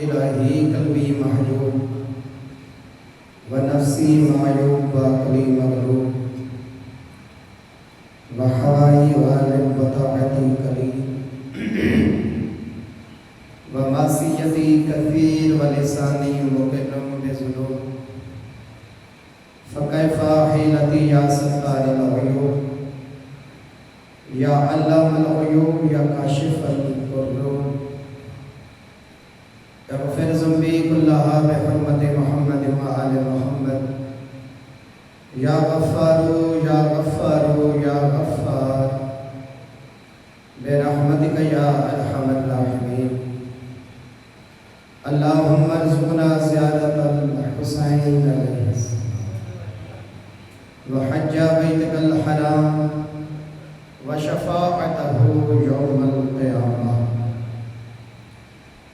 الہی قلبی محجوب و نفسی معیوب و عقلی مغلوب و ہوائی غالب و طاعتی قلیل و معصیتی کثیر و لسانی مکرم بذنوب فکیف حیلتی یا ستار العیوب یا علام الغیوب یا کاشف الکروب اغفر ذنبی کلہا بحرمت محمد و آل محمد یا غفارو یا غفارو یا غفار برحمتک یا ارحم الراحمین اللہم ارزقنا زیارت الحسین علیہ السلام وحج بیتک الحرام وشفاعته يوم القيامة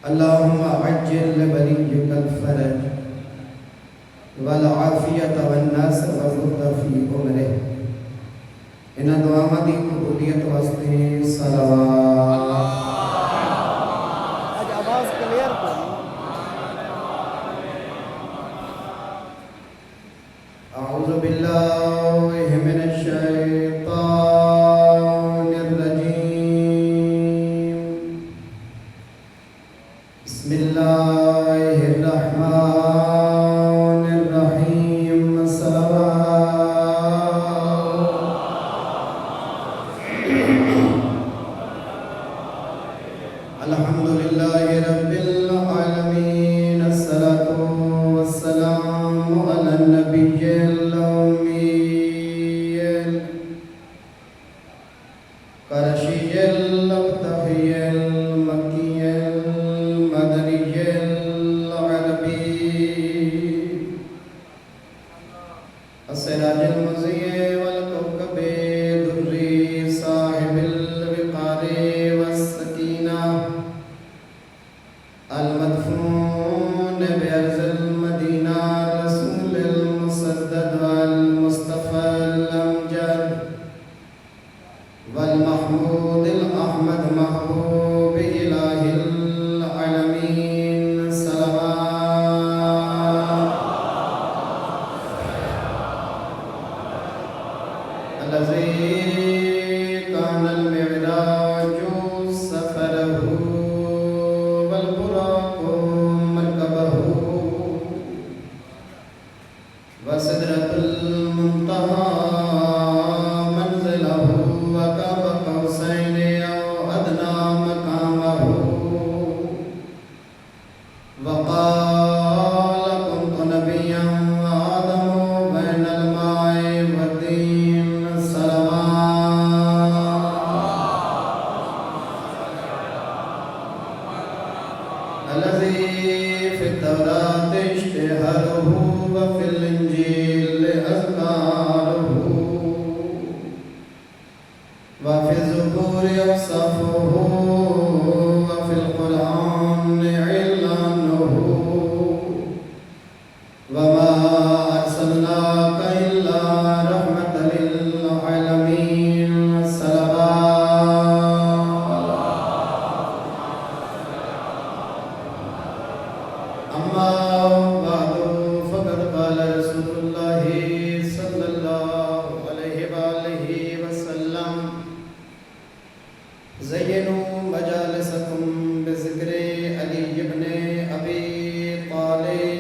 اللهم عجل لوليك الفرج والعافية والناصر والرد في أمره إن دعاء دی قبولیت واسطے صلوات آواز کلیئر کرو. اعوذ باللہ من الشیطان الرجیم بسم اللہ الرحمن الرحیم الحمدللہ رب العالمین الصلاة والسلام علی النبی الأمی القرشی الابتحی المکی المدنی العربی السراج المضیء والکوكب الدری صاحب الوقار والسکینہ المدفون بأرض المدینہ رسول المسدد والمصطفى الأمجد والمحمود الأحمد محبوب إله العالمين صلوات الذي كان المعراج سفره والبراق مركبه وسدرة المنتهى منزله وقاب قوسين أو أدنى مقامه وقال كنت نبيا وآدم بين الماء والدين الذي في التوراة اشتهره وفي الإنجيل أذكاره وفي الزبور أوصافه وفي القرآن إعلانه وما أرسلناك إلا رحمة للعالمين أما بعد فقد قال رسول الله صلى الله عليه وآله وسلم زينوا مجالسكم بذكر علي بن أبي طالب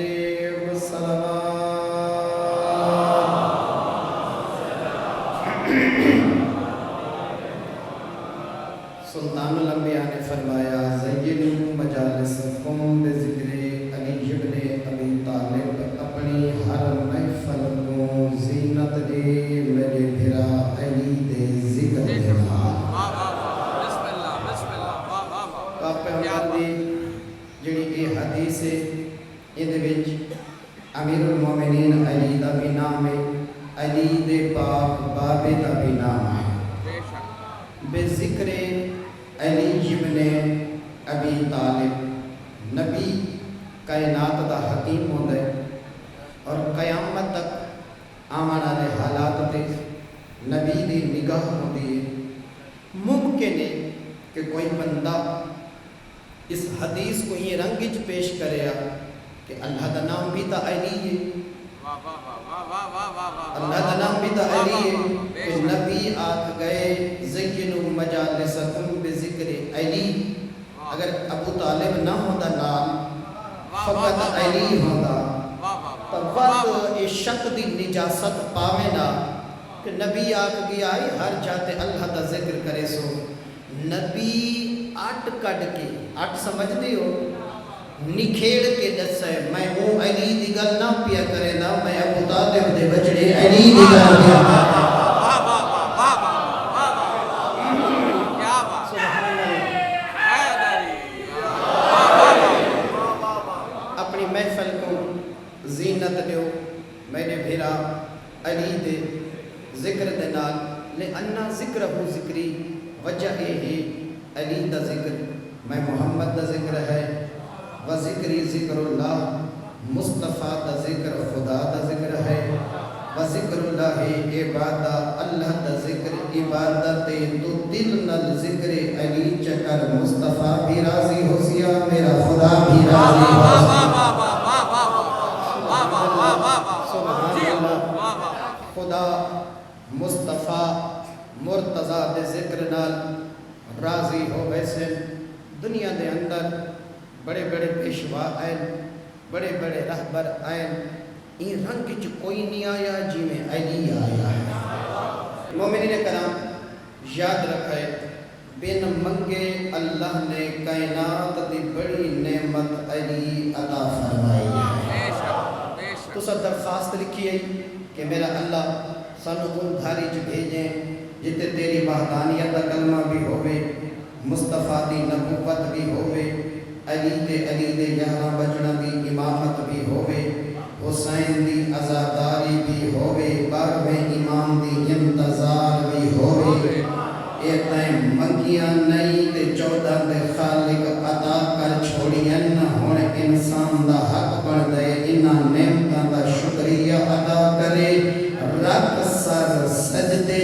سلطان الانبیاء نے فرمایا زینوا مجالسکم بذکر علی بن ابی طالب اپنی ہر محفل کو زینت دے میرے بھرا علی دے ذکر دے آپ پیغمبر دی جڑی یہ حدیث ہے یہ وچ امیر المومنین علی دا بھی نام ہے علی دے پاک بابے دا بھی نام ہے بے ذکر علی بن ابی طالب نبی کائنات دا حکیم ہوتا ہے اور قیامت تک آمن والے حالات تے نبی دی نگاہ ہوتی ہے ممکن ہے کہ کوئی بندہ اس حدیث کو یہ رنگ وچ پیش کریا کہ اللہ دا نام بھی تا علی ہے، اللہ دا نام بھی تا علی ہے کہ نبی آکھ گئے زینوا مجالسکم بذکر علی، اگر ابو طالب نہ ہوندا نام فقط علی ہوندا تو وقت اس شک دی نجاست پاوے نا کہ نبی آکھ گیا ہے ہر جاتے اللہ دا ذکر کرے سو نبی آٹ کٹ کے آٹ سمجھ دیو نکھیڑ کے دس ہے میں وہ علی دی گل نہ پیا کرے نا میں ابو طالب دے بچڑے علی دی گل پیا اپنی محفل کو زینت دیو میں نے بھیرا علی دے ذکر دے نال لئنہ ذکر ہو ذکری وجہ ہے علی دا ذکر میں محمد دا ذکر ہے و ذکری ذکر اللہ مصطفیٰ دا ذکر خدا دا ذکر ہے و ذکر اللہ عبادہ اللہ دا ذکر عبادت تو دل نل ذکر علی چکر مصطفیٰ بھی راضی ہو سیا میرا خدا بھی راضی ہو سیا خدا مصطفیٰ مرتضیٰ دے ذکر نال راضی ہو ویسے دنیا دے اندر بڑے بڑے پیشوا آئے بڑے بڑے رہبر آئے این رنگ چ کوئی نہیں آیا جی میں علی آیا ہے مومنین کرام یاد رکھے بن منگے اللہ نے کائنات دی بڑی نعمت علی عطا فرمائی ہے تو سب درخواست لکھی ہے کہ میرا اللہ سانو ان دھاری چ بھیجیں جتے تیری وحدانیت دا کلمہ بھی ہوئے مصطفیٰ دی نبوت بھی ہوئے علی دے یہاں بجنا دی امامت بھی ہوئے حسین دی عزاداری بھی ہوئے بارویں امام دی انتظار بھی ہوئے اے تائیں منگیاں نہیں تے 14 دے خالق عطا کر چھوڑین ہون انسان دا حق بن دے انہاں نعمتاں دا شکریہ ادا کرے رب سر سجدے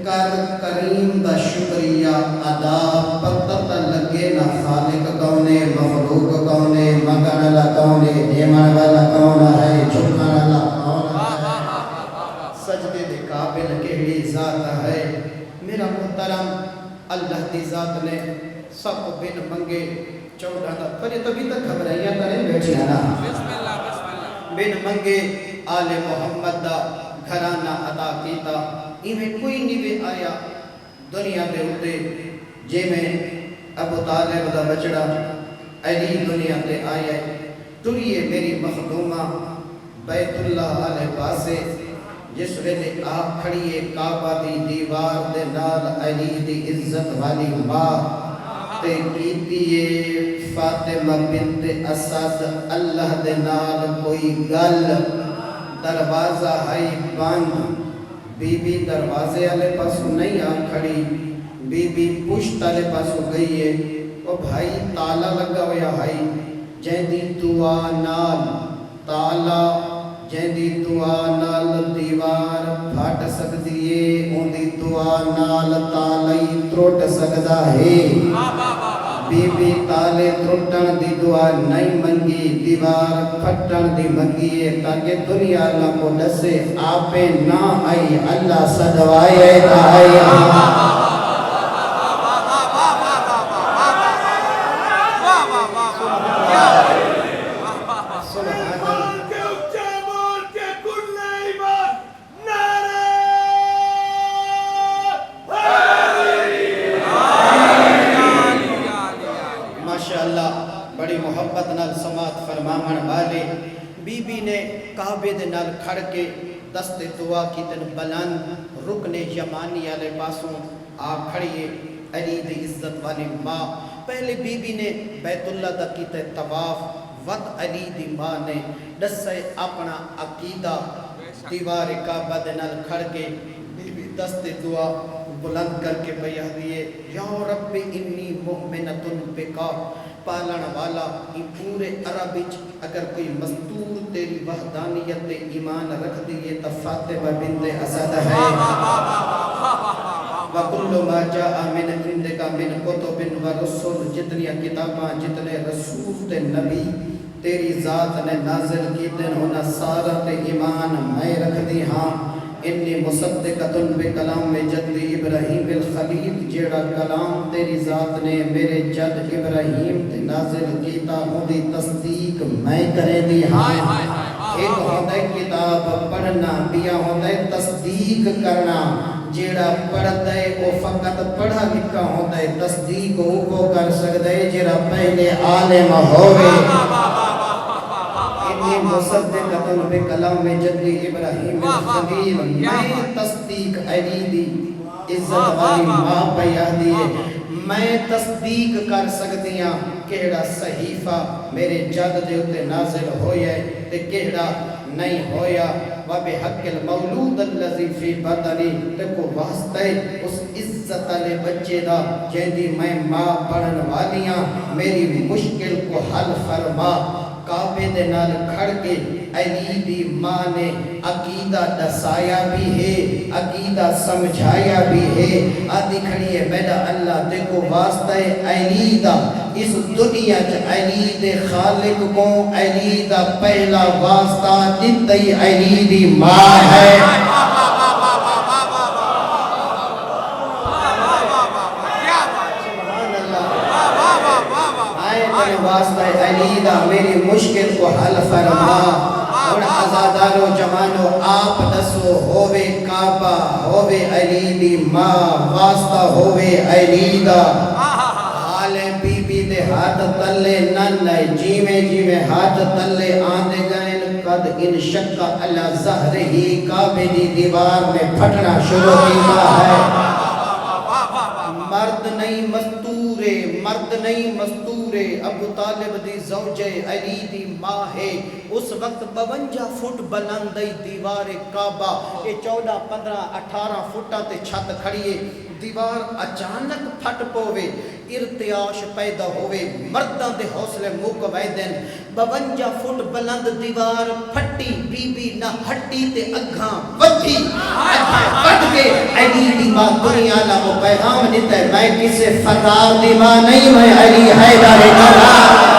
کر کریم دا شکریہ ادا پتہ لگے نہ خالق کونے مخلوق کونے مگر اللہ کونے دیمان والا کون ہے چھکن اللہ کون ہے سجدے دے قابل کہڑی ذات ہے میرا محترم اللہ دی ذات نے سب بن منگے 14 دا پر یہ تو بھی تک گھبرائیاں کریں بیٹھی نا بن منگے آل محمد دا گھرانہ عطا کیتا انہیں کوئی نہیں آیا دنیا دے ہوتے جے میں ابو طالب دا بچڑا علی دنیا دے آیا تو یہ میری مخدومہ بیت اللہ علیہ پاسے جس ویلے آپ کھڑیے کعبہ دی دیوار دے نال علی دی عزت والی ماں تے کیتیے فاطمہ بنت اسد اللہ دے نال کوئی گل دروازہ ہائی بند بی بی دروازے والے پاسوں نہیں آ کھڑی بی بی پشت والے پاسوں گئی ہے او بھائی تالا لگا ہویا ہائی جیندی دعا نال تالا جیندی دعا نال دیوار پھٹ سکدی ہے اوندی دعا نال تالی ترٹ سکدا ہے بی بی تالے ترٹن دی دعا نہیں منگی دیوار پھٹن دی منگی ہے تاکہ دنیا اللہ کو دسے آپے نہ آئی اللہ صدوائے آئی بڑی محبت نال سماعت فرماون والے بی بی نے کعبے دے نال کھڑ کے دست دعا کی تن بلند رکن یمانی والے پاسوں آ کھڑیے علی دی عزت والی ماں پہلے بی بی نے بیت اللہ دا کیتے طواف ود علی دی ماں نے دسے اپنا عقیدہ دیوار کعبہ دے نال کھڑ کے بی بی دست دعا بلند کر کے بیان دیے یا رب انی مؤمنۃ بکا پالن والا یہ پورے عربی اگر کوئی مستور تیری وحدانیت تے ایمان رکھ دیئے تو فاطمہ بنت اسد ہے وَكُلُّ مَا جَاءَ مِنْ عِنْدِكَ کا من کتب و رسول جتنی کتاباں جتنے رسول تے نبی تیری ذات نے نازل کی دن ہونا سارا تے ایمان میں رکھ دی ہاں انی مصدقتن بکلام جد ابراہیم الخلیل جیڑا کلام تیری ذات نے میرے جد ابراہیم تے نازل کیتا ہوں دی تصدیق میں کرے دی ہاں ایک ہوتا ہے کتاب پڑھنا بیا ہوتا ہے تصدیق کرنا جیڑا پڑھتا ہے وہ فقط پڑھا لکھا ہوتا ہے تصدیق وہ کر سکتا ہے جیڑا پہلے عالم ہوئے انی مصدقتن بکلام جد ابراہیم الخلیل میں تصدیق علی دی عزت والی ماں پیہ دیئے میں تصدیق کر سکتی ہاں کہڑا صحیفہ میرے جد دے اتے نازل ہویا ہے تے کہڑا نہیں ہویا وَبِحَقِّ الْمَوْلُودَ الَّذِي فِي بَطَنِي تے کو واسطہ ہے اس عزت علی بچے دا جہدی میں ماں پڑھن والیاں میری مشکل کو حل فرما کعبے دے نال کھڑ کے علی دی ماں نے عقیدہ دسایا بھی ہے عقیدہ سمجھایا بھی ہے آدھی کھڑی ہے میرا اللہ تے کو واسطہ ہے علی دا اس دنیا چ علی دے خالق کو علی دا پہلا واسطہ جتنی علی دی ماں ہے واسطہ علی دا میری مشکل کو حل فرما اور عزادارو جمانو آپ دسو ہووے کعبہ ہووے علی دی ماں واسطہ ہووے علی دا حال بی بی دے ہاتھ تلے نن لائے جیویں ہاتھ تلے آندے گئن قد ان شک اللہ زہر ہی کعبے دی دیوار میں پھٹنا شروع کیتا ہے مرد نہیں مستورے ابو طالب دی زوجہ علی دی ماں ہے اس وقت 52 فٹ بلند دیوار کعبہ یہ 14 15 18 فٹاں تے چھت کھڑی ہے دیوار اچانک پھٹ پوے ارتعاش پیدا ہوئے مرداں دے حوصلے مک ویدن 52 فٹ بلند دیوار پھٹی بی بی نہ ہٹی تے اگھاں وچھی پھٹ کے علی دی ماں دنیا لا وہ پیغام دیتا ہے میں کسے فرار دی ماں نہیں میں علی حیدر کرار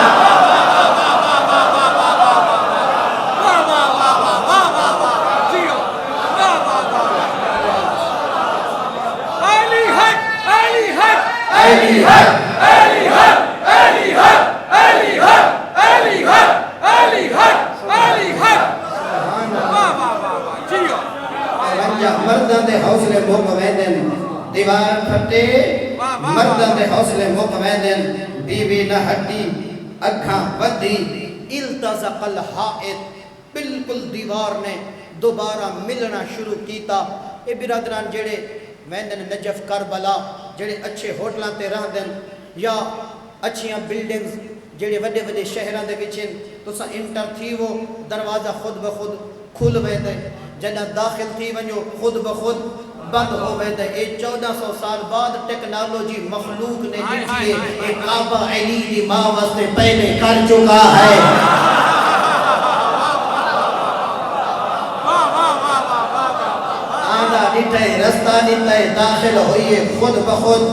مردان دے حوصلے موقع ویدن دیوار پھٹے مردان دے حوصلے موقع ویدن بی بی نہ ہٹی اکھاں ودی التزق الحائط بالکل دیوار نے دوبارہ ملنا شروع کیتا اے برادران جڑے ویندن نجف کربلا جڑے اچھے ہوٹلاں تے رہ دن یا اچھیاں بلڈنگز جڑے وڈے وڈے شہران دے وچن تو سا انٹر تھی وہ دروازہ خود بخود کھل ویدے جنہ داخل تھی ونجو خود بخود بند ہو ویدے اے 1400 سال بعد ٹیکنالوجی مخلوق نے جتیے اے کعبہ علی دی ماں واسطے پہلے کر چکا ہے آدھا نٹھے رستہ نٹھے داخل ہوئیے خود بخود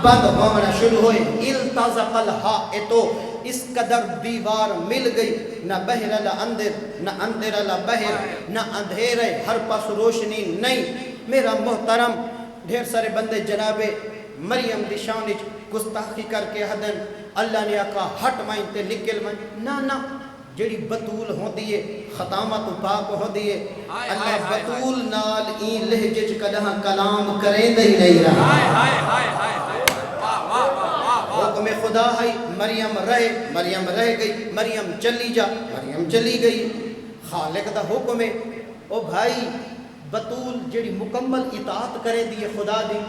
بند ہونا شروع ہوئے التزق الحائطو اس قدر دیوار مل گئی نہ بہر اللہ اندر نہ اندر اللہ بہر نہ اندھیرے ہر پاس روشنی نہیں میرا محترم ڈھیر سارے بندے جناب مریم دی شانچ گستاخی کر کے حدن اللہ نے آقا ہٹ مائن تے نکل مائن نا جڑی بطول ہوں دیئے خطامت پاک ہوں دیئے اللہ بطول نال این لہجج کدہاں کلام کریں دے نہیں رہا حکم خدا ہے مریم رہ گئی مریم چلی گئی خالق دا حکم ہے او بھائی بطول جڑی مکمل اطاعت کرے دیئے خدا دی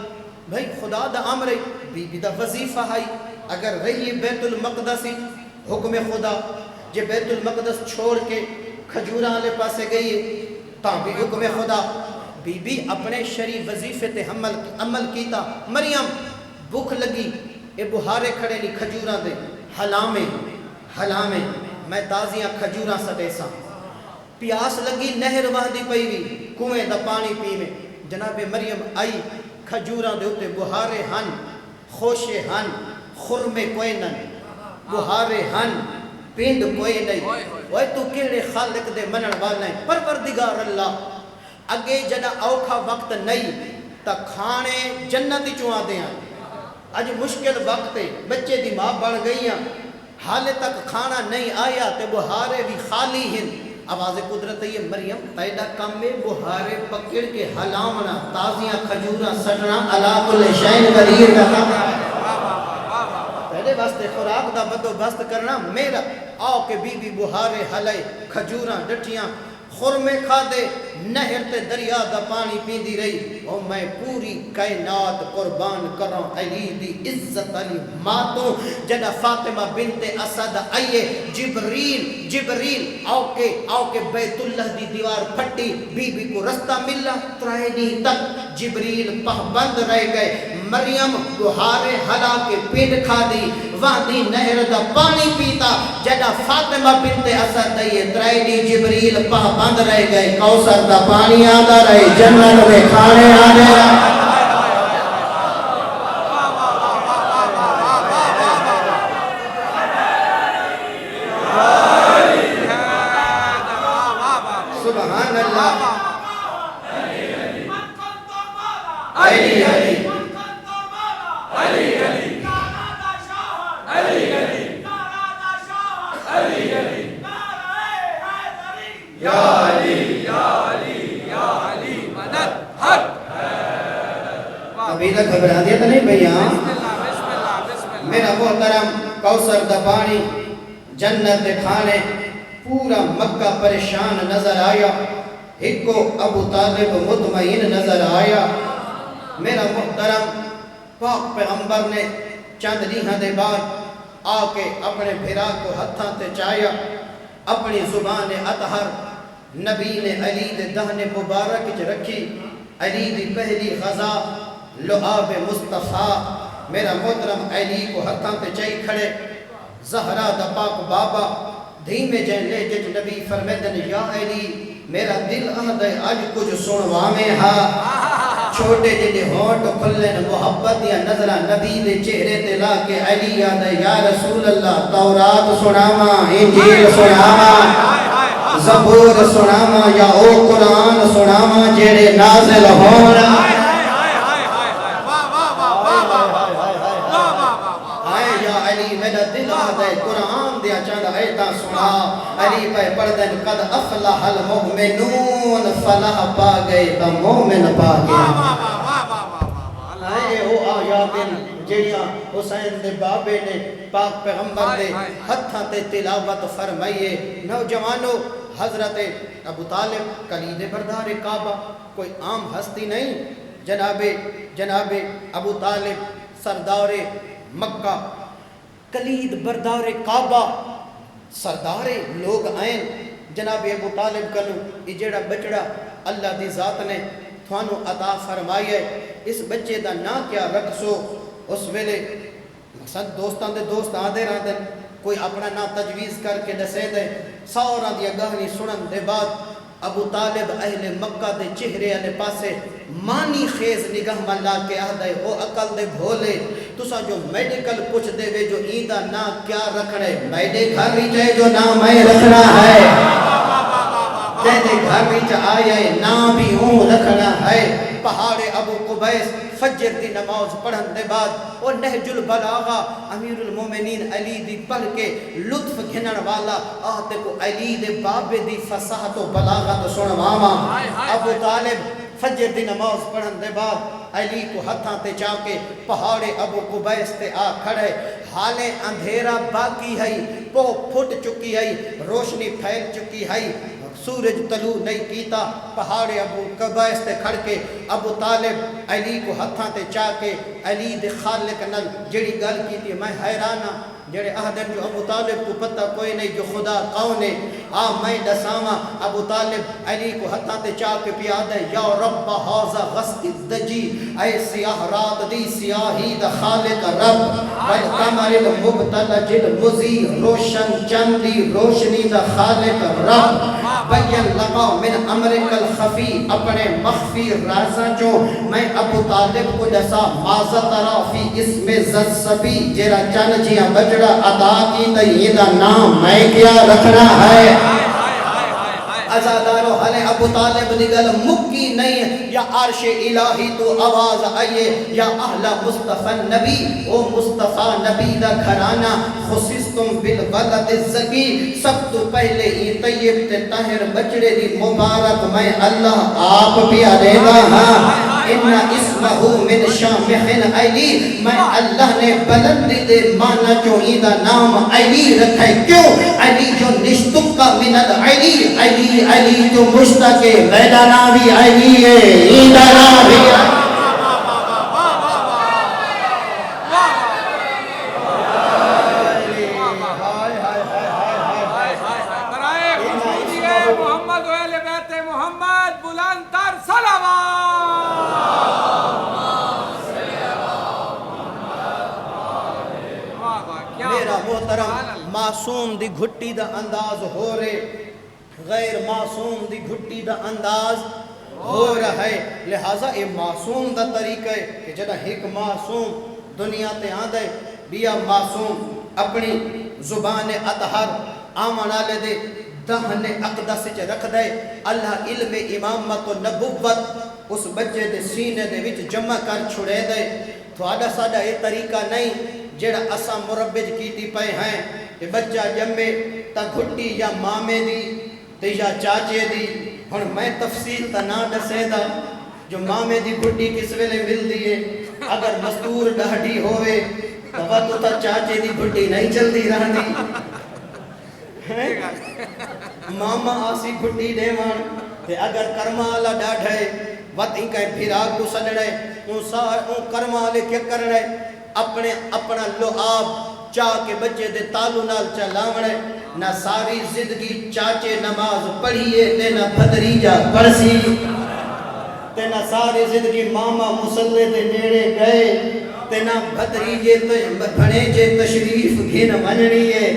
بھائی خدا دا امر بی بی دا وظیفہ ہے اگر رہی بیت المقدس حکم خدا جے بیت المقدس چھوڑ کے کھجوراں لے پاسے گئی تاں بھی حکم خدا بی بی اپنے شریع وظیفے تے عمل کیتا مریم بھوک لگی اے بہارے کھڑے نہیں کھجوراں دے حلامے میں تازیاں کھجوراں سٹے ساں پیاس لگی نہر وہدی پئی وی کنویں دا پانی پی میں جناب مریم آئی کھجوراں دے اتے بہارے ہن خوشے ہن خرمے کوئی نن بہارے ہن پنڈ کوئی نہیں وہ تو کیڑے خالق دے منن والا ہے پروردگار اللہ اگے جنا اوکھا وقت نہیں تا کھانے جنت چواں دے ہیں اج مشکل وقت ہے بچے دی ماں بڑھ گئی ہیں حالے تک کھانا نہیں آیا تے بہارے بھی خالی ہیں آواز قدرت یہ مریم پیدا کم میں بہارے پکڑ کے ہلامنا تازیاں کھجورا سٹنا علا کل شین قدیر کا کام پہلے واسطے خوراک دا بندوبست کرنا میرا آؤ کہ بی بی بہارے ہلائے کھجورا ڈٹیاں خرمے کھا دے نہر تے دریا دا پانی پیندی رہی او میں پوری کائنات قربان کروں علی دی عزت علی ماتوں جنا فاطمہ بنت اسد آئیے جبریل آؤ کے بیت اللہ دی دیوار پھٹی بی بی کو رستہ ملا ترائنی تک جبریل پہبند رہ گئے مریم بہارے ہلا کے پیٹ کھا دی وہاں دی نہر دا پانی پیتا جنا فاطمہ بنت اسد آئیے ترائنی جبریل پہبند رہ گئے کوثر دا پانی آدھا رہے جنت میں کھانے آدھے رہے سبحان اللہ علی علی ابھی تک گھبرا دیا تو نہیں بھئیاں میرا محترم کوثر دا پانی جنت دے کھانے پورا مکہ پریشان نظر آیا ایک کو ابو طالب مطمئن نظر آیا میرا محترم پاک پیغمبر نے چند لیہاں دے بعد آ کے اپنے بھرا کو ہتھاں تے چایا اپنی زبان اطہر نبی نے علی دے دہن مبارک چ رکھی علی دی پہلی غذا لعاب مصطفیٰ میرا محترم علی کو ہتھاں تے چائی کھڑے زہرا دا پاک بابا دھیمے جائیں لے جج نبی فرمیدن یا علی میرا دل آدھے آج کچھ سنوا میں ہاں چھوٹے جنہیں ہونٹ کھلن محبت یا نظرہ نبی دے چہرے تلا کے علی آدھے یا رسول اللہ تورات سناما انجیل سناما زبور سناما یا او قرآن سناما جیڑے نازل ہونا میرا دل آدھے قرآن دیا چاندہ ایتا سنا علی پہ پردن قد افلح المؤمنون فلاح پا گئے تا مومن پا گئے آئے ہو آیات جڑیاں حسین دے بابے نے پاک پیغمبر دے ہتھاں تے تلاوت فرمائیے نوجوانوں حضرت ابو طالب کلید بردار کعبہ کوئی عام ہستی نہیں جناب ابو طالب سردار مکہ کلید بردار کعبہ سردار لوگ آئیں جناب ابو طالب کنو یہ جڑا بچڑا اللہ دی ذات نے تھانو عطا فرمائے اس بچے دا نا کیا رکھسو اس ویلے مقصد دوستان دے دوست آدھے رہا دن کوئی اپنا نا تجویز کر کے دسے دے سورا دیا گہنی سنن دے بعد ابو طالب اہل مکہ دے چہرے آنے پاسے مانی خیز نگاہ ملا کے آدھے او عقل دے بھولے تسا جو میڈیکل پوچھ دے وے جو ایدہ نا کیا رکھنے میڈے گھر بھی چاہے جو نا میں رکھنا ہے جہتے گھر بھی چاہے نا بھی ہوں رکھنا ہے پہاڑ ابو قبیس فجر دی نماز پڑھن دے بعد اور نہج البلاغہ امیر المومنین علی دی پڑھ کے لطف گھنن والا آتے کو علی دے بابے دی فصاحت و بلاغت سنواما ابو طالب فجر دی نماز پڑھن دے بعد علی کو ہتھاں تے چاہ کے پہاڑ ابو قبیس تے آ کھڑے حالے اندھیرا باقی ہے پو پھٹ چکی ہے روشنی پھیل چکی ہے سورج طلوع نہیں کیتا پہاڑ ابو قبیس تے کھڑ کے ابو طالب علی کو ہتھاں تے چاہ کے علی دے خالق نل جڑی گل کیتی میں حیرانہ جڑے آہدن جو ابو طالب کو پتہ کوئی نہیں جو خدا کون ہے میں دساما ابو طالب علی کو ہتھاں تے چاہ کے پیاد ہے یا رب حاضا غسق الدجی اے سیاہ رات دی سیاہی دا خالق رب والقمر المبتلج المضی روشن چندی روشنی دا خالق رب بین لگا من امرک الخفی اپنے مخفی رازاں جو میں ابو طالب کو دسا مازہ ترا فی اسم زدسبی جیرا چن جیاں بجڑا عطا کی تو یہ دا نام میں کیا رکھنا ہے ازادارو حلے ابو طالب دیگل مکی نہیں یا عرش الہی تو آواز آئیے یا اہل مصطفیٰ نبی او مصطفیٰ نبی دا گھرانا خصیصتم بالولد الزکی سب تو پہلے ہی طیب تے طاہر بچڑے دی مبارک میں اللہ آپ بھی علیہ ہاں ان اسمہو من شامخن علی میں اللہ نے بلندی دے مانا جو ایدہ نام علی رکھے کیوں علی جو نشتقہ من العلی علی علی جو مشتق میدانہ بھی علی ہے ایدہ نام بھی علی معصوم دی گھٹی دا انداز ہو رہے غیر معصوم دی گھٹی دا انداز ہو رہا ہے لہٰذا یہ معصوم دا طریقہ ہے کہ جدہ ایک معصوم دنیا تے آندے بیا معصوم اپنی زبان اطہر آمنا لے دے دہن اقدس چے رکھ دے اللہ علم امامت و نبوت اس بچے دے سینے دے وچ جمع کر چھڑے دے تو آدھا سادہ یہ طریقہ نہیں جڑا اسا مربج کیتی پے ہیں کہ بچہ جمے تا گھٹی یا مامے دی تے یا چاچے دی ہن میں تفصیل تا نہ دسے دا جو مامے دی گھٹی کس ویلے مل دیئے اگر مستور ڈہڈی ہوئے تو تا چاچے دی گھٹی نہیں چل دی رہنی ماما آسی گھٹی دے مان تے اگر کرمالا ڈاڑھے وط ہی کہیں بھیرا کو سڑڑے ان کرمالے کیا کرنے اپنا لعاب چاہ کے بچے دے تالو نال چلاوڑے نہ ساری زندگی چاچے نماز پڑھیے تے نہ بھدریجہ پڑھسی تے نہ ساری زندگی ماما مسلے تے نیڑے گئے تے نہ بھدریجے بھنیجے تشریف گھن مننی ہے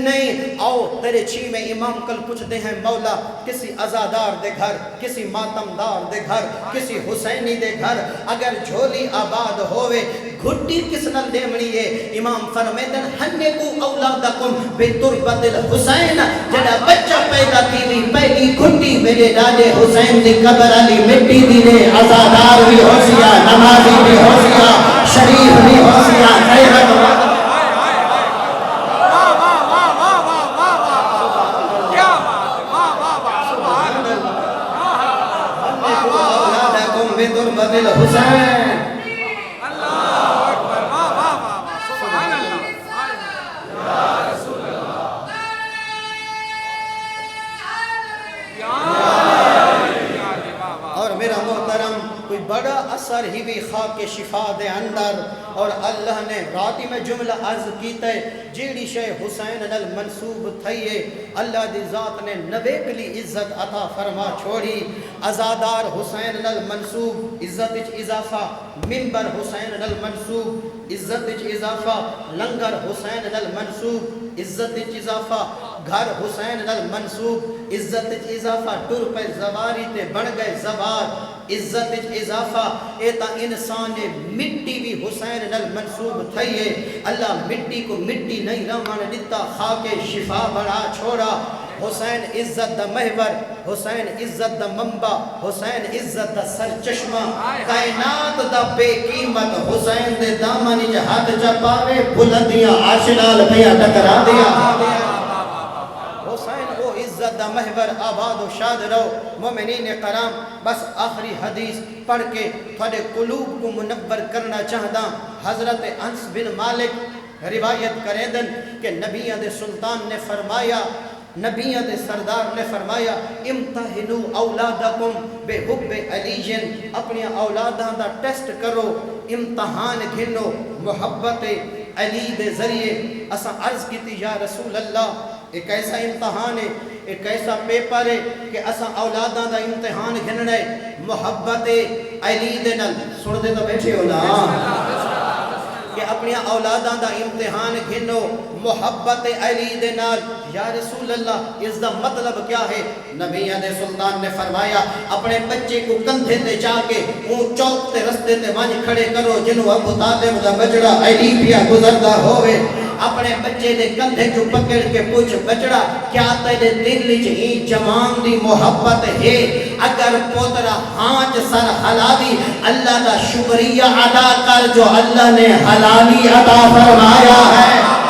نہیں آؤ تیرے چھی میں امام کل پوچھتے ہیں مولا کسی عزادار دے گھر کسی ماتمدار دے گھر کسی حسینی دے گھر اگر جھولی آباد ہوئے گھٹی کس نہ لیمنی ہے امام فرمیدن ہنے کو اولادکم بے تربت الحسین جڑا بچہ پیدا کی لی پہلی گھٹی میرے ڈاڈے حسین دی قبر علی مٹی دی لے عزادار بھی ہو سیا نمازی بھی ہو سیا شریف بھی ہو سیا خیرت بدل حسین اللہ اکبر واہ واہ واہ سبحان اللہ یا رسول اللہ اور میرا محترم کوئی بڑا اثر ہی بھی خاک شفا دے اندر اور اللہ نے راتی میں جملہ عرض کیتا ہے جیڑی شے حسین نل منصوب تھئیے اللہ دی ذات نے نویکلی عزت عطا فرما چھوڑی ازادار حسین نل منصوب عزت اچ اضافہ منبر حسین نل منصوب عزت اچ اضافہ لنگر حسین نل منصوب عزت اچ اضافہ گھر حسین نل منصوب عزت اچ اضافہ ٹر پہ زواری تے بڑھ گئے زوار عزت اچ اضافہ ایتا انسان مٹی بھی حسین نل منصوب تھئیے اللہ مٹی کو مٹی نہیں رمان دیتا خاک شفا بڑا چھوڑا حسین عزت دا محور حسین عزت دا منبع حسین عزت دا سرچشمہ کائنات دا بے قیمت حسین دے دامنی جہاد جا پاوے بلندیاں عاشنال بیا ٹکرا دیا حسین وہ عزت دا محور آباد و شاد رہو مومنین کرام بس آخری حدیث پڑھ کے تھوڑے قلوب کو منور کرنا چاہتا حضرت انس بن مالک روایت کریں دن کہ نبیان دے سلطان نے فرمایا نبیان دے سردار نے فرمایا امتحنو اولادکم بے حب علیجن اپنی اولادان دا ٹیسٹ کرو امتحان گھنو محبت علی دے ذریعے اساں عرض کیتی یا رسول اللہ ایک ایسا امتحان ہے ایک ایسا پیپر ہے کہ اساں اولاداں دا امتحان گھننا ہے محبت علی دے نال سن دے تو بیٹھے ہو نا کہ اپنی اولاداں دا امتحان گھنو محبت علی دے نال یا رسول اللہ اس دا مطلب کیا ہے نبی علیہ سلطان نے فرمایا اپنے بچے کو کندھے تے جا کے اون چوک تے رستے تے وانج کھڑے کرو جنوں ابو طالب دا بچڑا علی پیا گزردا ہوئے اپنے بچے دے کندھے جو پکڑ کے پوچھ بچڑا کیا تیرے دل وچ ہی جوان دی محبت ہے اگر پوترا ہانچ سر حلالی اللہ دا شکریہ ادا کر جو اللہ نے حلالی عطا فرمایا ہے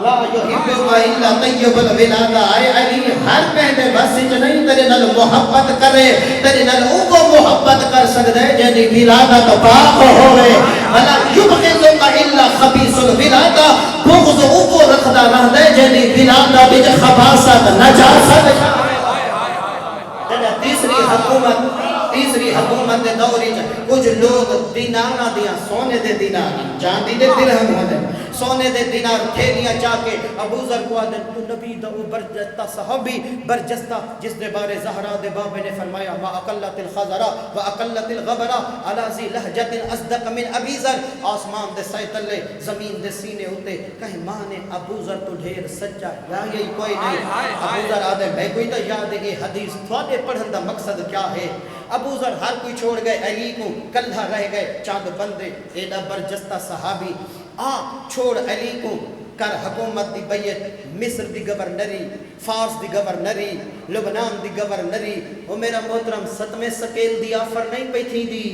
لا یحبک الا طیب الولادہ اے علی ہر کہنے بس نہیں تیرے نال محبت کرے تیرے نال او کو محبت کر سکدے جے ولادت پاک ہوے ولا یبغضک الا خبیث الولادہ بغض او کو رکھدا رہندے جے ولادت وچ خباثت نجاست تیسری حکومت دے دور کچھ لوگ دیناراں دیاں سونے دے دینار چاندی دے درہم ہوندے سونے دے دینار تھیلیاں چا کے ابو ذر کو آدھے تو نبی دا برجستہ صحابی برجستہ جس دے بارے زہرا دے بابے نے فرمایا ما اقلت الخضرہ و اقلت الغبرہ علی ذی لہجت اصدق من ابی ذر آسمان دے سائے تلے زمین دے سینے ہوتے کہیں ماں نے ابو ذر تو ڈھیر سچا یا یہی کوئی نہیں ابو ذر آدھے میں کوئی تو یاد ہے یہ حدیث تھوڑے پڑھن دا مقصد کیا ہے ابو ذر ہر کوئی چھوڑ گئے علی کو کلھا رہ گئے چاند بندے ایڈا برجستہ صحابی چھوڑ علی کو کر حکومت دی بیعت مصر دی گورنری فارس دی گورنری لبنان دی گورنری وہ میرا محترم ستمے سکیل دی آفر نہیں پہ تھی دی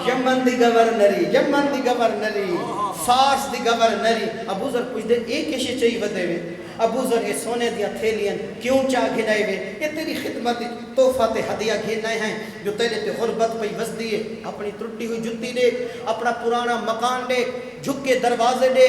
یمن دی گورنری فارس دی گورنری ابو ذر پوچھ دے ایک کشے چاہی ودے وے ابو ذر یہ سونے دیا تھیلین کیوں چاہ گھنائے وے یہ تیری خدمت تحفہ تے ہدیہ گھنائے ہیں جو تیرے تے غربت پہ وز دیئے اپنی ترٹی ہوئی جتی دے اپنا پرانا مکان دے جھکے دروازے دے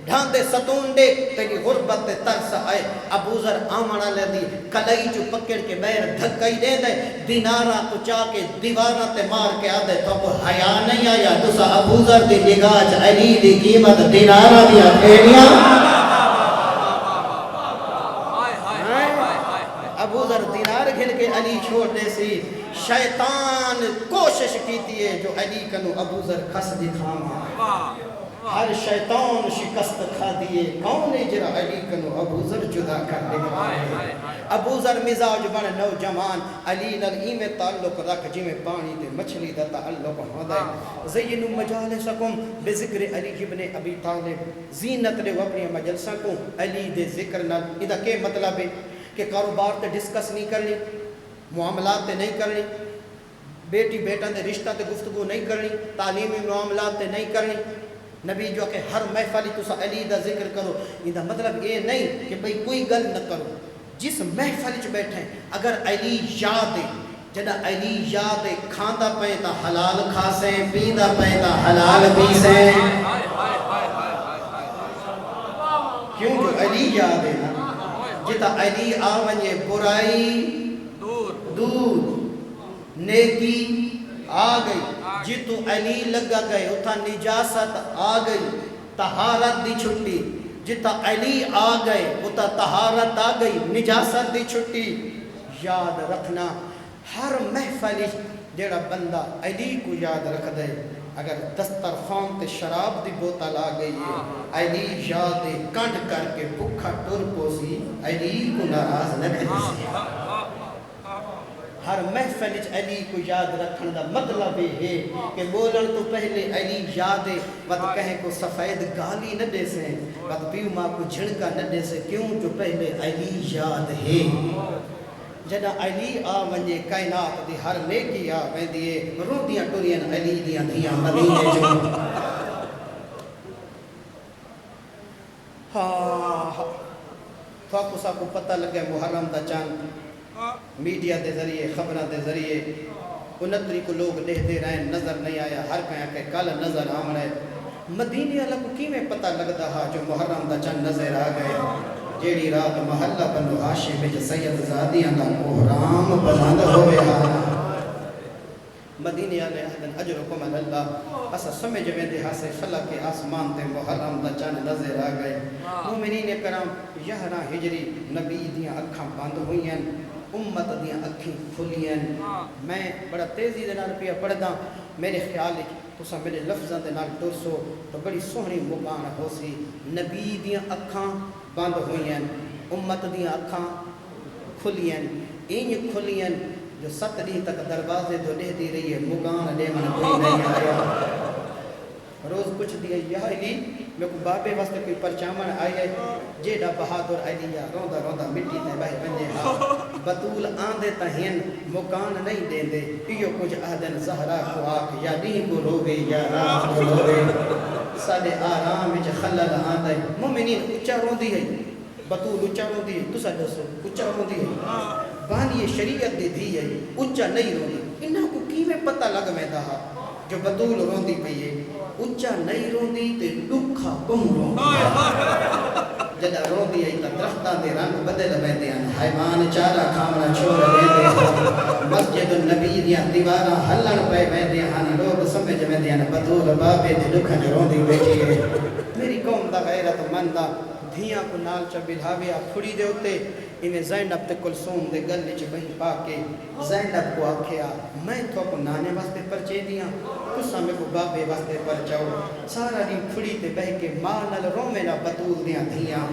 ڈھاندے ستون دے تیری غربت تے ترس آئے ابو ذر آمانا لے دی کلائی جو پکڑ کے بیر دھکائی دے دے دینارہ تو چاہ کے دیوارہ تے مار کے آدھے تو اب حیاء نہیں آیا تو سا ابو ذر دی نگاہ علی دی قیمت دینارہ دیا پھیلیاں ابو ذر دینار گھن کے علی چھوڑنے سی شیطان کوشش کی دیئے جو علی کنو ابو ذر کھس دکھاما ہر شیطان شکست کھا دیئے کون جرا علی کنو ابو ذر جدا کر دکھائے ابو ذر مزاج بن نوجوان علی نرئی میں تعلق رکھ جی میں پانی دے مچھلی دا تعلق ہودا ہے زینو مجالسکم بذکر علی ابن ابی طالب زینت لے اپنی مجلسہ کو علی دے ذکر نال ادھا کے مطلب ہے کہ کاروبار تے ڈسکس نہیں کرنی معاملات تے نہیں کرنی بیٹی بیٹا دے رشتہ تے گفتگو نہیں کرنی تعلیمی معاملات تے نہیں کرنی نبی جو کہ ہر محفلی تسا علی دا ذکر کرو یہ مطلب یہ نہیں کہ بھئی کوئی گل نہ کرو جس محفلی چ بیٹھیں اگر علی یاد ہے جنا علی یاد ہے کھاندا پے تا حلال کھاسیں پیندا پے تا حلال پیسیں کیوں جو علی یاد ہے نا جتا علی آونجے برائی دور نیکی آ گئی جتو علی لگا گئے اتھا نجاست آ گئی طہارت دی چھٹی جتا علی آ گئے اتھا طہارت آ گئی نجاست دی چھٹی یاد رکھنا ہر محفل جیڑا بندہ علی کو یاد رکھ دے اگر دسترخوان تے شراب دی بوتل آ گئی ہے علی یاد کنڈ کر کے بکھا ٹر پوسی علی کو ناراض نہ کرسی ہر محفل علی کو یاد رکھن دا مطلب ہے کہ بولن تو پہلے علی یاد ہے وقت کہیں کو سفید گالی نہ دے سے وقت پیو ماں کو جھڑکا نہ دے سے کیوں جو پہلے علی یاد ہے جنا علی آ ونجے کائنات دی ہر نیکی آ ویندیے روندیاں ٹورین علی دیاں دھیاں مدینے جو تو سا کو پتہ لگے محرم دا چاند میڈیا دے ذریعے خبرہ دے ذریعے 29 کو لوگ دیکھتے رہے نظر نہیں آیا ہر کہیں کہ کل نظر آم رہے مدینے اللہ کو کی میں پتہ لگتا ہے جو محرم دا چند نظر آ گئے جیڑی رات محلہ بنو ہاشم میں سید زادیاں دا محرام بلند ہوئے آنا مدینے والے آدن اجرکم علی اللہ اسا سمجھ ویندے ہاسے خلق کے آسمان تے محرم دا چاند نظر آ گئے مومنین کرام 11 ہجری نبی دیاں اکھاں بند ہوئیں امت دیاں اکھیں کھلیں میں بڑا تیزی دے نال پیا پڑھدا میرے خیال وچ تساں میرے لفظاں دے نال ٹرسو تو بڑی سوہنی مکان ہو سی نبی دیاں اکھاں بند ہوئیں امت دیاں اکھاں کھلیں این کھلیں جو 7 دن تک دروازے تو ڈہتی رہی ہے مکان دے من کوئی نہیں آیا روز کچھ دیا یا علی میں کو بابے واسطے کوئی پرچامن آئے جیڑا بہادر علی یا روندا روندا مٹی تے بہ ونجے ہا بطول آندے تہن مکان نہیں دیندے ایو کچھ آدن زہرا کو آکھ یا دین کو روے یا رات کو روے ساڈے آرام وچ خلل آندا ہے مومنین اچا روندی ہے بطول اچا روندی ہے تسا دسو اچا روندی ہے بانی شریعت دی تھی ہے اچا نہیں روندی انہاں کو کیویں پتہ لگ ویندا ہا جو بطول روندی پئی ہے اچا نہیں روندی تے دکھا کم روندی جدا روندی ہے تے درختاں دے رنگ بدل ویندے ہن حیوان چارا کھاونا چھوڑ ویندے مسجد النبی دیاں دیواراں ہلن پے ویندے ہن لوگ سمجھ ویندے ہن بطول بابے دے دکھاں جو روندی بیٹھی ہے میری قوم دا غیرت مند دھیاں کو نال چا بلھاویا پھڑی دے اوتے انہیں زینب تے کلثوم دے گلے چ بہی پا کے زینب کو آکھیا میں تو کو نانے واسطے پرچے دیاں تساں میں کو بابے واسطے پرچاؤ سارا دن پھڑی تے بہ کے ماں نال رومے نا بطول دیاں دھیاں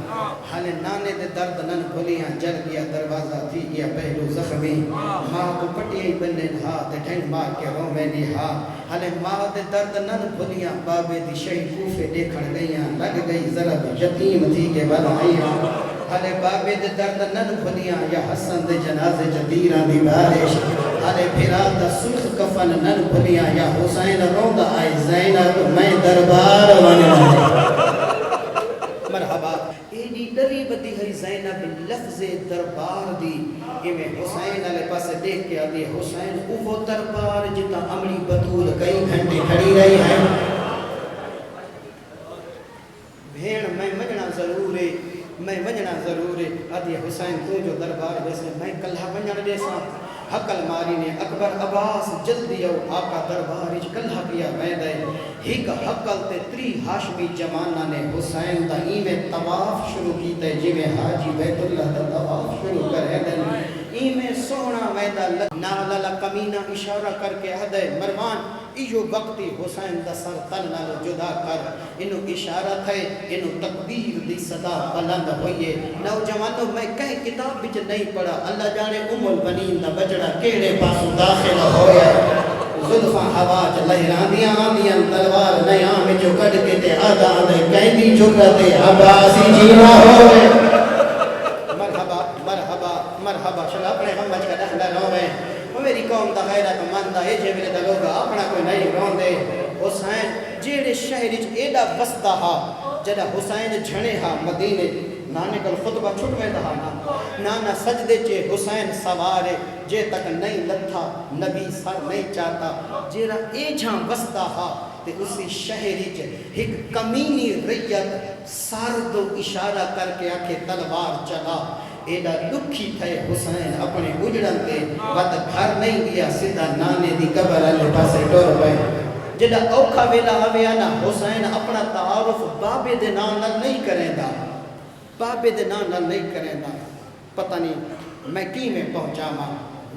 حالے نانے دے درد نن بھولیاں جل گیا دروازہ تھی گیا پہلو زخمی ماں کو پٹی بننے ہا تے ٹھنڈ مار کے رومے دی ہا حالے ماں دے درد نن بھولیاں بابے دی شئی کوفے دیکھن گئیاں لگ گئی ذرا یتیم تھی کے بنائیاں حالے بابے دے درد نن بھولیاں یا حسن دے جنازے جدیراں دی بارش حالے بھرا دا سرخ کفن نن بھولیاں یا حسین روندا آئے زینب میں دربار ونیا مرحبا ایڈی ڈری بدی ہے زینب لفظ دربار دی میں حسین علیہ پاس دیکھ کے آدھی حسین وہ دربار جتا امری بطول کئی گھنٹے کھڑی رہی ہے بھیڑ میں منجنا ضرور ہے میں ونجنا ضرور ہے آدھی حسین تو جو دربار ویسے میں کلہ ونجن جیسا حقل ماری نے اکبر عباس جلدی او آقا دربار اچ کلہ پیا ویندے ہک حقل تے 3 ہاشمی جمانہ نے حسین دا ایویں طواف شروع کیتے جویں حاجی بیت اللہ دا طواف شروع کرے دن ایویں سونا ویندا نال کمینہ اشارہ کر کے ہدے مروان ایو وقتی حسین دا سر تن نال جدا کر انو اشارہ تھے انو تکبیر دی صدا بلند ہوئیے نوجوانوں میں کہیں کتاب بچ نہیں پڑھا اللہ جانے البنین دا بجڑا کیڑے پاسوں داخل ہویا زلفاں ہوا چ لہراندیاں آندیاں تلوار نیاں وچوں کڈ کے تے آدھا آدھے کہندی جرت عباسی جینا ہوئے مرحبا مرحبا مرحبا چل اپنے ہم بچ کا ڈھنڈا روے میری قوم دا غیرت مند ہے جے میرے دا لوگ اپنا کوئی نہیں روندے حسین جیڑے شہر وچ ایڈا وسدا ہا جڑا حسین جھنے ہا مدینے نانے کل خطبہ چھٹ ویندا ہا نانا سجدے چے حسین سوارے جے تک نہیں لتھا نبی سر نہیں چاہتا جیڑا اے جھاں وسدا ہا تے اسی شہر وچ ایک کمینی ریت سر دو اشارہ کر کے آکھے تلوار چلا ایڈا دکھی تھے حسین اپنے اجڑن تے وقت گھر نہیں گیا سیدھا نانے دی قبر علی پاسے ٹور پئے جڑا اوکھا ویلا آویا نا حسین اپنا تعارف بابے دے نام نال نہیں کریندا بابے دے نام نال نہیں کریندا پتہ نہیں میں کیویں پہنچاواں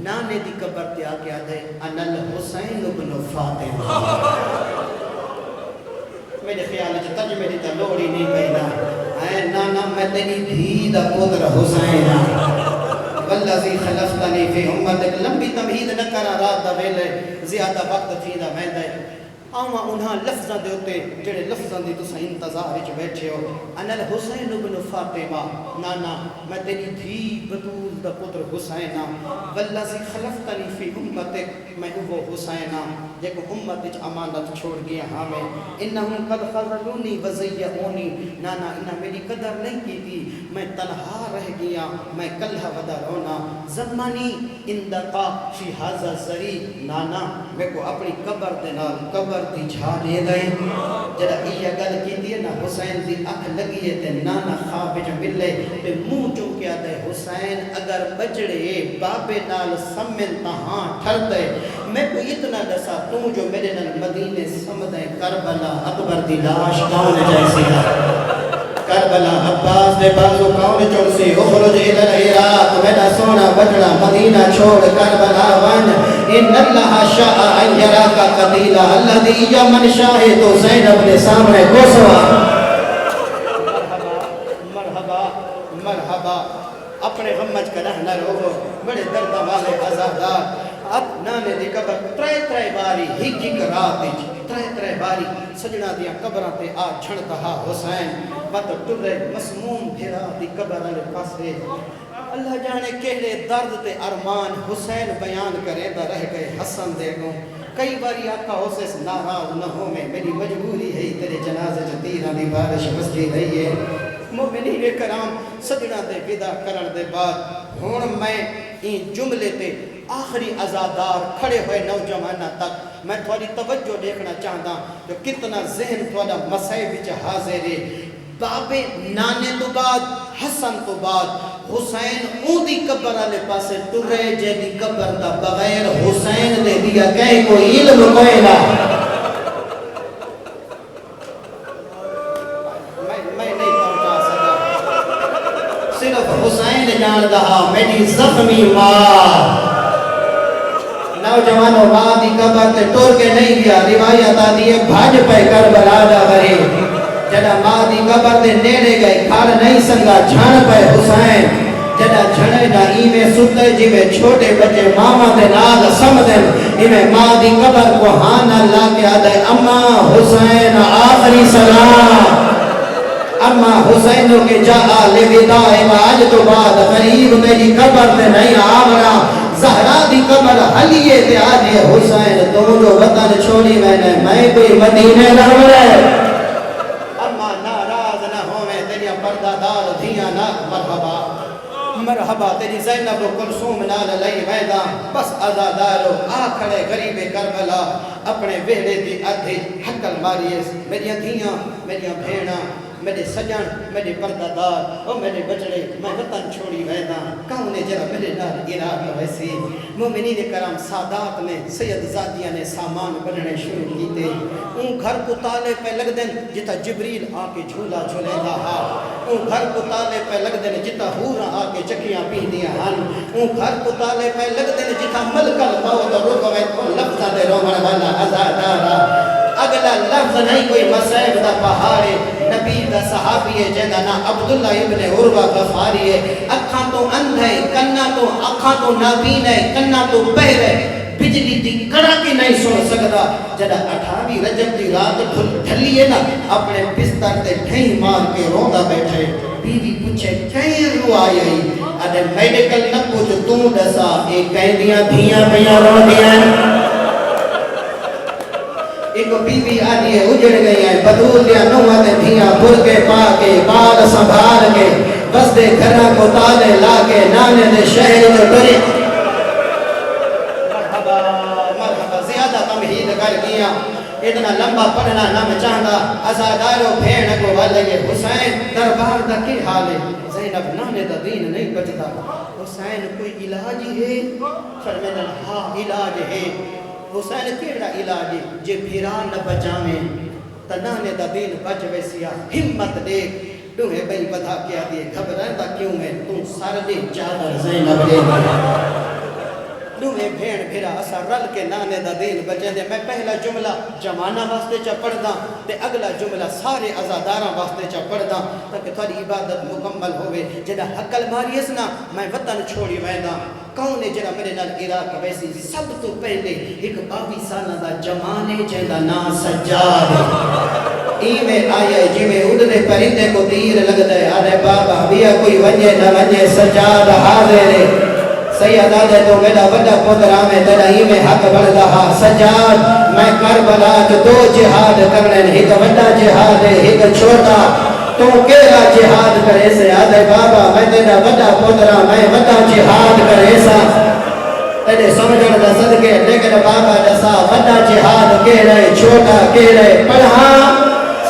نانے دی قبر تے آ کے آدھے انا الحسین ابن فاطمہ میرے خیال ہے ترجمے دی تے لوڑ ہی نہیں پئی نا اے نانا میں تیری دھی دا پتر حسین والذی خلفتنی فی امتک لمبی تمہید نہ کرا رات دا ویلے زیادہ وقت تھی دا ویندے آما انہاں لفظاں دے ہوتے جڑے لفظاں دی تساں انتظار وچ بیٹھے ہو انا الحسین ابن فاطمہ نانا میں تیری دھی بطول دا پتر حسین والذی خلفتنی فی امتک میں وہ حسین جے کو امت وچ امانت چھوڑ گیا ہاں میں انہم قد خذلونی وزیعونی نانا انہاں میری قدر نہیں کیتی میں تنہا رہ گیا میں کلہ ودا رونا زمانی اندقا فی ھذا الزری نانا میں کو اپنی قبر دے نال قبر دی جھا دے دیں جڑا یہ گل کیتی ہے نا حسین دی اکھ لگی ہے تے نانا خواب وچ ملے تے منہ چوکیا دے حسین اگر بچڑے بابے نال سمن تہاں ٹھردے میں کو اتنا دسا تو جو میرے نال مدینے سمدے کربلا اکبر دی لاش کون جیسی ہے کربلا عباس دے بازو کون چڑسی اخرج الى العراق میرا سونا بجڑا مدینہ چھوڑ کربلا ون ان اللہ شاء ان یراک قتیلا الذی یمن شاہد زینب نے سامنے گھسوا مرحبا مرحبا اپنے غمج کا رہنا روگو بڑے درد والے عزادار اب نانے دی قبر ترے باری ہک رات ترے باری سجنا دیا قبران تے آ چھڑتا ہا حسین بات ٹرے مسموم پھرا دی قبر والے پاسے اللہ جانے کہڑے درد تے ارمان حسین بیان کرے دا رہ گئے حسن دے گوں کئی باری آقا حسین ناراض نہ ہو میں میری مجبوری ہے تیرے جنازے جو تیرہ دی بارش مسجد رہی ہے مومنین کرام سجنا دے ودا کرن دے بعد ہون میں این جملے تے آخری عزادار کھڑے ہوئے نوجوانہ تک میں تھوڑی توجہ دیکھنا چاہتا جو کتنا ذہن تھوڑا مسائب وچ حاضر ہے بابے نانے تو بعد حسن تو بعد حسین اون دی قبر والے پاسے ٹرے جے دی قبر دا بغیر حسین دے دیا کہیں کوئی علم کوئی نہ میں نہیں پہنچا سکا صرف حسین جان دہا میری زخمی ماں نوجوانوں ماں دی قبر تے ٹور کے نہیں گیا روایت آتی ہے بھاج پہ کربلا دا غری جڑا ماں دی قبر تے نیڑے گئے کھڑ نہیں سنگا جھڑ پہ حسین جڑا جھڑے نہ ایویں ستے جویں چھوٹے بچے ماما دے نال سمدن ایویں ماں دی قبر کو ہاں نہ لا کے آدے اما حسین آخری سلام اما حسینوں کے جا لے وداع آج تو بعد غریب میری قبر تے نہیں آورا زہرا دی قبر حلیے تے آجے حسین تو جو وطن چھوڑی میں کوئی مدینے نہ ہوئے اما ناراض نہ ہوئے تیریا پردہ دار دھیاں نہ مرحبا مرحبا تیری زینب و کلثوم نال لئی میدان بس عزادارو آ کھڑے غریب کربلا اپنے ویڑے دی ادھی حکل ماریے میری دھیاں میری بھیڑاں میرے سجن میرے پردہ دار اور میرے بچڑے میں وطن چھوڑی میدان کہوں نے جرا میرے نال ارادہ ویسی مومنین کرام سادات نے سید زادیہ نے سامان بننے شروع کیتے ان گھر کو تالے پہ لگ دیں جتا جبریل آ کے جھولا جھولے دا ان گھر کو تالے پہ لگ دیں جتا حورا آ کے چکیاں پی دیا ہن ان گھر کو تالے پہ لگ دیں جتا ملک الموت رکوے کو لفظہ دے رومن والا عزادارا اگلا لفظ نہیں کوئی مسائب دا پہاڑے نبی دا صحابی ہے جیدہ نا عبداللہ ابن عروہ غفاری ہے اکھاں تو اندھ ہے کنہ تو اکھاں تو نابین ہے کنہ تو بہر ہے بجلی دی کڑا کے نہیں سن سکتا جدہ 18 رجب دی رات ڈھلی ہے نا اپنے بستر تے ڈھیں مار کے روندہ بیٹھے بیوی پوچھے کہیں رو آئی ہے ادھے میڈیکل نہ پوچھ تم دسا ایک کہیں دیا دھیاں میاں رو دیا ایک بیوی آدھی ہے اجڑ گئی ہے بدول دیا نوہت دھیاں برکے پا کے بال سنبھال کے بس دے گھرہ کو تالے لا کے نانے دے شہر جو ڈرے مرحبا مرحبا زیادہ تمہید کر گیا اتنا لمبا پڑھنا نہ میں چاہتا عزادارو بھیڑ کو والے حسین دربار دا کی حال ہے زینب نانے دا دین نہیں بچتا حسین کوئی علاج ہے فرمینا ہاں علاج ہے حسین کیڑا علاج جے بھیرا نہ بچامیں تنانے دا دین بچ ویسیا ہمت دے ڈوہے بھئی بدھا کیا دیے گھبرائیں دا کیوں میں تم سار دے چادر زینب دے ڈوہے بھیڑ بھیرا اسا رل کے نانے دا دین بچیں دے میں پہلا جملہ جمانہ واسطے چا پڑھ دا تے اگلا جملہ سارے عزاداراں واسطے چا پڑھ دا تاکہ تھوڑی عبادت مکمل ہوئے جدہ حقل ماری اسنا میں وطن چھوڑی ویدہ کون ہے جڑا میرے نال عراق ویسی سب تو پہلے ایک 22 سالہ دا جمانے جیدہ نا سجاد ایویں آیا جویں اڑنے پرندے کو تیر لگ دے آرے بابا بیا کوئی وجہ نہ وجہ سجاد حاضر ہے سید آدھے تو میرا بڑا پترہ میں تیرا ایویں حق بڑھ رہا سجاد میں کربلا جو 2 جہاد کرنے ایک بڑا جہاد ہے ایک چھوٹا تو کیرا جہاد کرے سے آدھے بابا میں تیرا بڑا پترہ میں بڑا جہاد کرے سا تیرے سمجھن دا صدقے لیکن بابا جسا بڑا جہاد کیرے چھوٹا کیرے پڑھا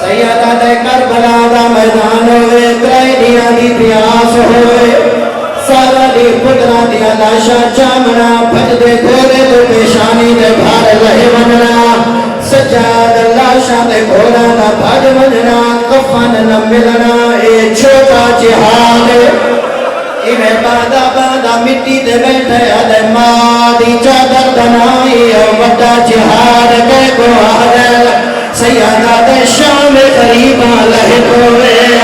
سید آدھے کربلا دا میدان ہوئے ترائے دیا دی پیاس ہوئے سارا دی پترہ دیا لاشا چامنا بھج دے گھوڑے تو پیشانی دے بھار لہے وننا سجاد لاشا دے گھوڑا دا بھج وننا کفن نہ ملنا اے چھوٹا جہاد ایویں بادا بادا مٹی دے بیٹھے ادے ماں دی چادر دنائی وڈا جہاد دے کو آدل سیادہ دے شام قریبا لہے کوئے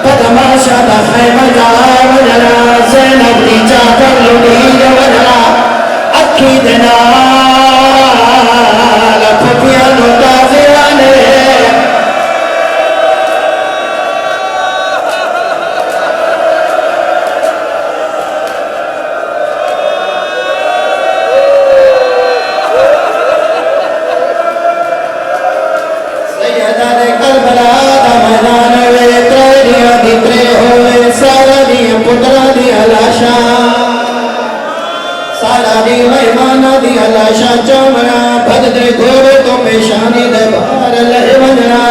پدماشا دا خیمہ جا وجنا زینب دی چادر لڑی وجنا اکھی دنا لپھپیاں نو تازیانے سیدہ دے کربلا دا میدان وے تریڑیاں دی ترے ہوئے سارا دی پترا دی علاشا سارا دی ویمانا دی علاشا چامنا بھد دے گھوڑے تو پیشانی دے بھار لہے وننا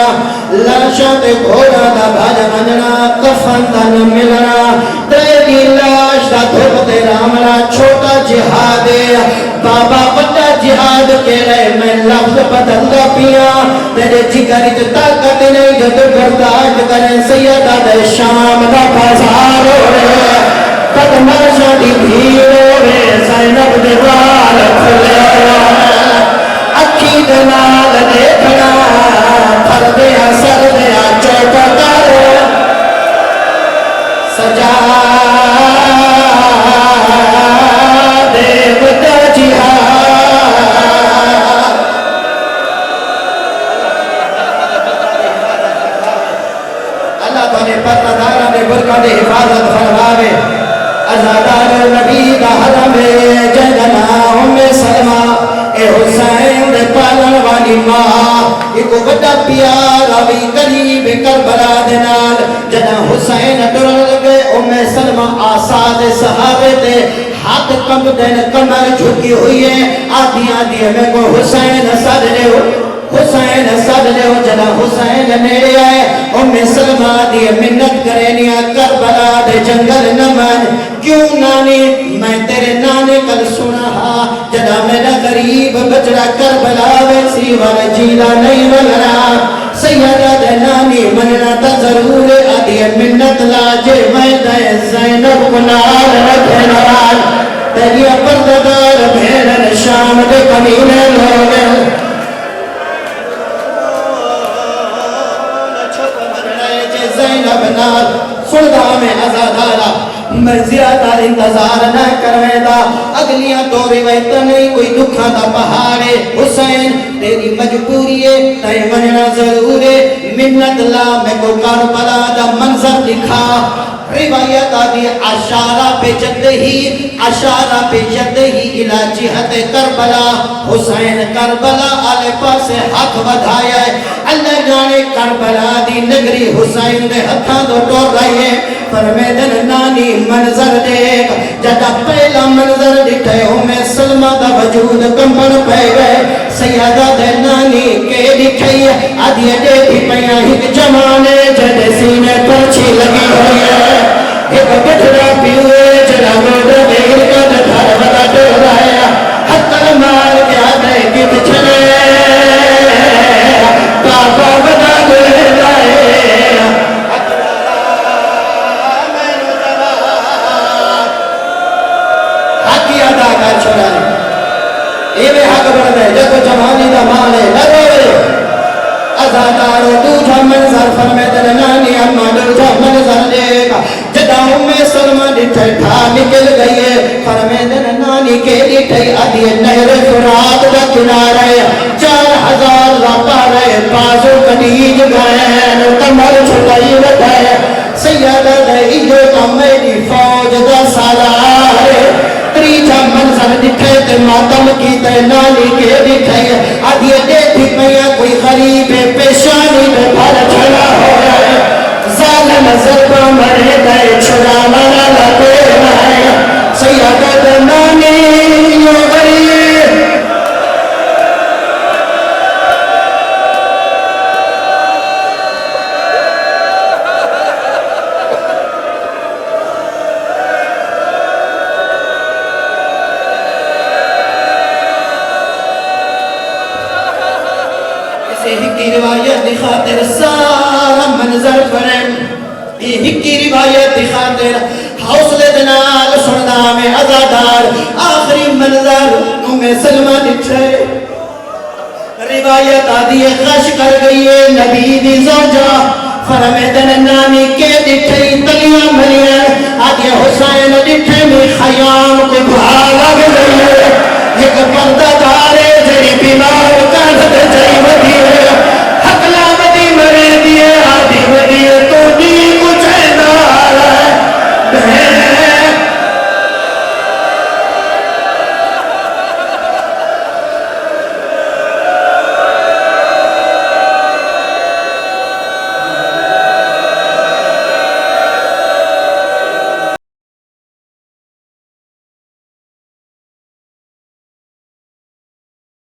لاشا دے گھوڑا دا بھاج وننا کفن دا نہ ملنا تیری لاش دا دھوپ دے رامنا چھوٹا جہاد بابا بڑا جہاد کے رہے میں لفظ بدلتا پیا تیرے جگری تے طاقت نہیں جو تو برداشت کرے سیدہ دے شام دا بازار ہو رہے بدماشا دی بھیڑ ہو رہے زینب دے وال کھلے اکھی دے نال دیکھنا پھر دیا سر دیا چوٹا کر سجا دے بدا جہاد اللہ تو نے پردارہ دے برکہ دے حفاظت فرماوے ازادار نبی دا حرم جننا ام سلمہ اے حسین دے پالن والی ماں ایک بڑا پیارا بھی قریب کربلا دے نال جنا حسین ڈر لگے ام سلمہ آساد صحابے دے ہاتھ کم دین کمر جھکی ہوئی ہے آدھی آدھی میں کو حسین ساد لے ہو حسین ساد لے ہو جنا حسین نیڑے آئے ام سلمہ دی منت کرینیا کربلا دے جنگل نمن کیوں نانی میں تیرے نانے کل سنا جنا میرا غریب بچڑا کربلا ویسی والا جیلا نہیں ملنا سیدہ دے نانی مننا تا ضرور آدھی منت لاجے میں دے زینب کنال رکھے نوال تیری پرددار بھیرن شام دے کمینے لوگے زینب نال سلدہ میں ازادارہ میں زیادہ انتظار نہ کروے دا اگلیاں تو روایت نہیں کوئی دکھا دا پہاڑے حسین تیری مجبوری ہے تائیں مننا ضرور ہے منت لا میں کو کربلا دا منظر دکھا روایت آدھی اشارہ پہ جد ہی الہ جہت کربلا حسین کربلا آلے پاس ہاتھ بدھایا ہے اللہ جانے کربلا دی نگری حسین دے ہتھاں دو ٹور رہی ہے فرمیدن نانی منظر دیکھ جدا پہلا منظر دکھے میں سلمہ دا وجود کمپن پہ گئے سیادہ دے نانی کے دکھئی آدھی دیکھی پیاں ہک جمانے جدے سینے پرچھی لگی ہوئی ہے ایک بٹھڑا پیوے جنا موڑا دیر کا دھار بدا ڈر رہا حتر مار کیا دے گت چھلے بابا بدا دے رہے حقی ادا کر چھوڑا ایوے حق بڑھ دے جب جوانی دا مالے لگے ازادارو دوجہ منظر فرمیدن نانی اما دوجہ منظر دے دی خاطر سارا منظر پڑھیں ایک کی روایت دی خاطر حوصلے دنال سننا میں عزادار آخری منظر میں سلمہ دکھے روایت آدھی خش کر گئی ہے نبی دی زوجہ فرمیدن نامی کے دکھے تلیاں ملیاں آدھی حسین دکھے میں خیام کو بھالا